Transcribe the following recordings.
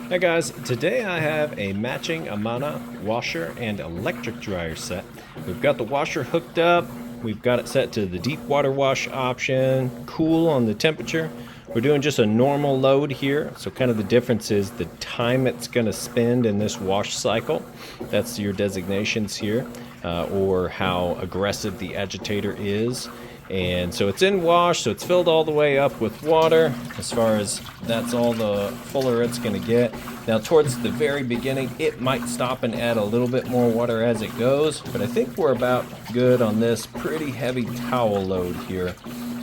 Hey guys, today I have a matching Amana washer and electric dryer set. We've got the washer hooked up, we've got it set to the deep water wash option, cool on the temperature. We're doing just a normal load here, so kind of the difference is the time it's going to spend in this wash cycle. That's your designations here, or how aggressive the agitator is. And so it's in wash, so it's filled all the way up with water. As far as that's all the fuller it's going to get. Now towards the very beginning, it might stop and add a little bit more water as it goes, but I think we're about good on this pretty heavy towel load here.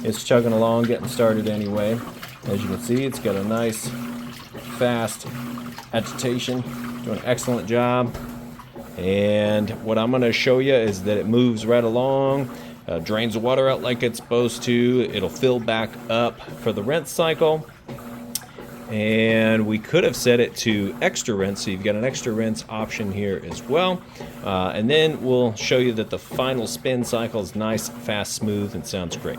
It's chugging along, getting started anyway. As you can see, it's got a nice, fast agitation, doing an excellent job. And what I'm going to show you is that it moves right along. Drains the water out like it's supposed to. It'll fill back up for the rinse cycle. And we could have set it to extra rinse, so you've got an extra rinse option here as well. And then we'll show you that the final spin cycle is nice, fast, smooth, and sounds great.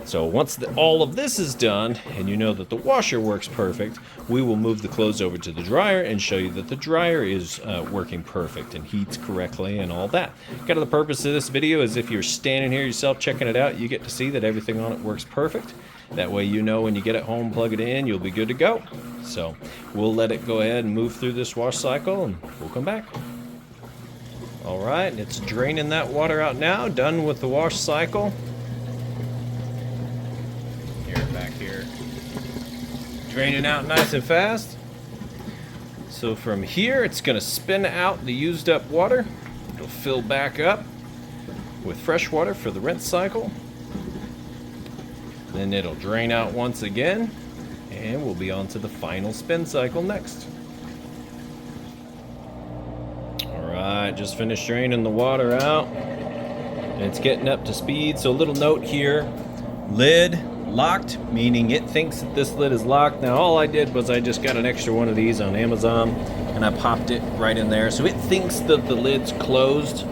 So once all of this is done, and you know that the washer works perfect, we will move the clothes over to the dryer and show you that the dryer is working perfect and heats correctly and all that. Kind of the purpose of this video is if you're standing here yourself checking it out, you get to see that everything on it works perfect. That way you know when you get it home, plug it in, you'll be good to go. So we'll let it go ahead and move through this wash cycle and we'll come back. All right, it's draining that water out now, done with the wash cycle. Back here, draining out nice and fast. So from here it's going to spin out the used up water. It'll fill back up with fresh water for the rinse cycle. Then it'll drain out once again, and we'll be on to the final spin cycle next. Alright, just finished draining the water out, and it's getting up to speed. So a little note here, lid locked, meaning it thinks that this lid is locked. Now all I did was I just got an extra one of these on Amazon, and I popped it right in there. So it thinks that the lid's closed,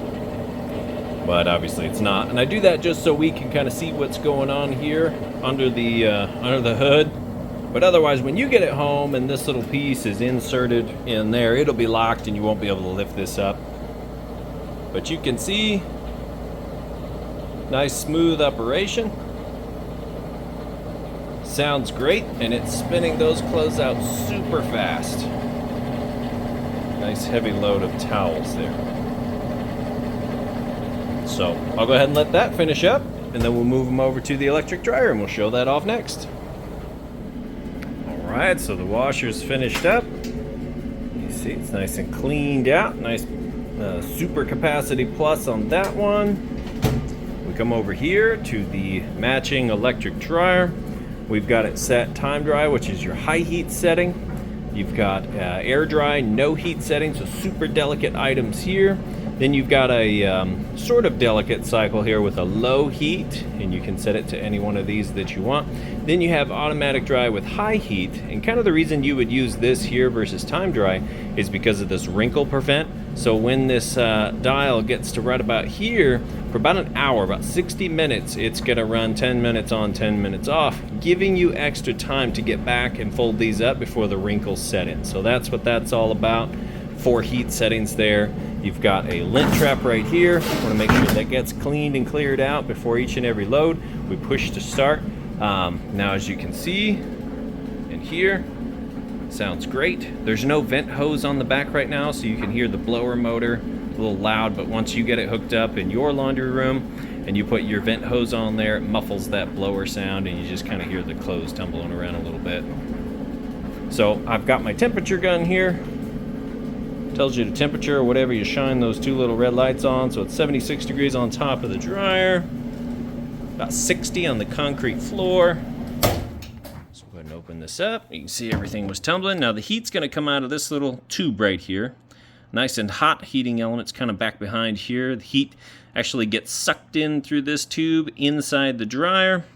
but obviously it's not. And I do that just so we can kind of see what's going on here under the hood. But otherwise, when you get it home and this little piece is inserted in there, it'll be locked and you won't be able to lift this up. But you can see, nice smooth operation. Sounds great, and it's spinning those clothes out super fast. Nice heavy load of towels there. So I'll go ahead and let that finish up, and then we'll move them over to the electric dryer and we'll show that off next. Alright, so the washer's finished up. You see it's nice and cleaned out. Nice super capacity plus on that one. We come over here to the matching electric dryer. We've got it set time dry, which is your high heat setting. You've got air dry, no heat setting, so super delicate items here. Then you've got a sort of delicate cycle here with a low heat, and you can set it to any one of these that you want. Then you have automatic dry with high heat, and kind of the reason you would use this here versus time dry is because of this wrinkle prevent. So when this dial gets to right about here, for about an hour, about 60 minutes, it's going to run 10 minutes on, 10 minutes off, giving you extra time to get back and fold these up before the wrinkles set in. So that's what that's all about. 4 heat settings there. You've got a lint trap right here. Want to make sure that gets cleaned and cleared out before each and every load. We push to start. Now as you can see in here, sounds great. There's no vent hose on the back right now, so you can hear the blower motor a little loud, but once you get it hooked up in your laundry room and you put your vent hose on there, it muffles that blower sound and you just kind of hear the clothes tumbling around a little bit. So I've got my temperature gun here. Tells you the temperature or whatever you shine those 2 little red lights on. So it's 76 degrees on top of the dryer, about 60 on the concrete floor. So go ahead and open this up. You can see everything was tumbling. Now the heat's going to come out of this little tube right here. Nice and hot heating elements kind of back behind here. The heat actually gets sucked in through this tube inside the dryer.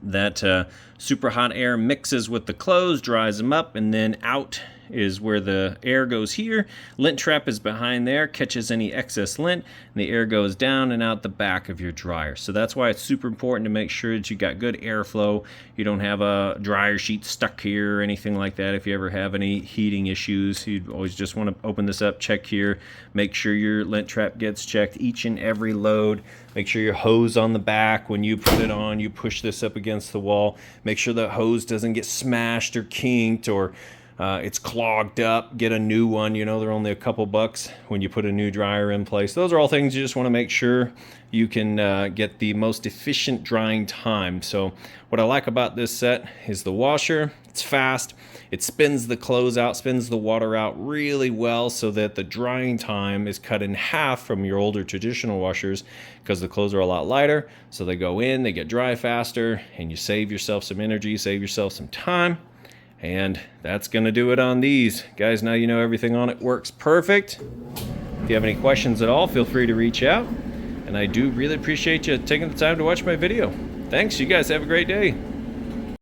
That super hot air mixes with the clothes, dries them up, and then out is where the air goes here. Lint trap is behind there, catches any excess lint, and the air goes down and out the back of your dryer. So that's why it's super important to make sure that you got good airflow. You don't have a dryer sheet stuck here or anything like that. If you ever have any heating issues, you always just want to open this up, check here, make sure your lint trap gets checked each and every load. Make sure your hose on the back, when you put it on, you push this up against the wall. Make sure the hose doesn't get smashed or kinked or it's clogged up. Get a new one. You know, they're only a couple bucks when you put a new dryer in place. Those are all things you just want to make sure you can get the most efficient drying time. So what I like about this set is the washer. It's fast. It spins the clothes out, spins the water out really well so that the drying time is cut in half from your older traditional washers because the clothes are a lot lighter. So they go in, they get dry faster, and you save yourself some energy, save yourself some time. And that's going to do it on these. Guys, now you know everything on it works perfect. If you have any questions at all, feel free to reach out. And I do really appreciate you taking the time to watch my video. Thanks. You guys have a great day.